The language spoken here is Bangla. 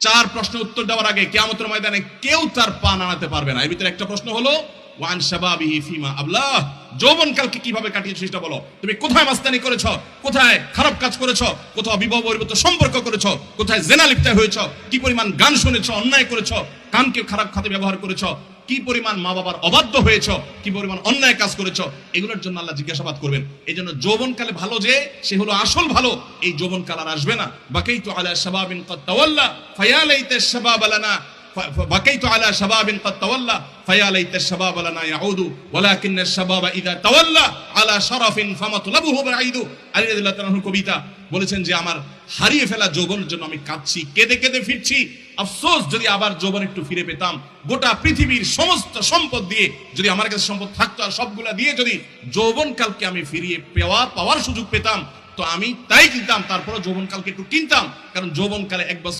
চার প্রশ্নের উত্তর দেওয়ার আগে কিয়ামতের ময়দানে কেউ তার পা নাড়াতে পারবে না। এর ভিতরে একটা প্রশ্ন হলো ওয়ান শাবাবিহি ফিমা আবলাহ, যৌবনকালকে কিভাবে কাটিয়েছো সেটা বলো। তুমি কোথায় মাস্তানি করেছো, কোথায় খারাপ কাজ করেছো, কোথাও বিবাহ বহির্ভূত সম্পর্ক করেছো, কোথায় জেনা লিপ্ত হয়েছো, কি পরিমাণ গান শুনেছো, অন্যায় করেছো, কানকে খারাপ খাতে ব্যবহার করেছো, কি পরিমাণ মা বাবার অবাধ্য হয়েছো, কি পরিমাণ অন্যায় কাজ করেছো, এগুলোর জন্য আল্লাহ জিজ্ঞাসাবাদ করবেন। এই জন্য যৌবনকালে ভালো যে সে হলো আসল ভালো, এই যৌবনকাল আর আসবে না। বাকাইতু আলা শাবাবিন ক্বাদ তাওয়াল্লা ফায়া লাইতা শাবাব লানা বাকাইতু আলা শাবাবিন ক্বাদ তাওয়াল্লা ফায়া লাইতা শাবাব লানা ইয়াউদু ওয়ালাকিন আশ-শাবাব ইযা তাওয়াল্লা আলা শারাফিন ফামাতলাবুহু বাঈদু। আলী রাদিয়াল্লাহু তাআলার কবিতা বলেছেন যে আমার হারিয়ে ফেলা যৌবনের জন্য আমি কাঁদছি, কেঁদে কেঁদে ফিরছি। আফসোস যদি আবার যৌবন একটু ফিরে পেতাম, গোটা পৃথিবীর সমস্ত সম্পদ দিয়ে যদি আমার কাছে সম্পদ থাকতো আর সবগুলা দিয়ে যদি যৌবনকালকে আমি ফিরিয়ে পাওয়ার সুযোগ পেতাম তো আমি তাই কিনতাম। তারপরে যৌবনকালকে একটু কিনতাম, কারণ যৌবনকালে এক বছর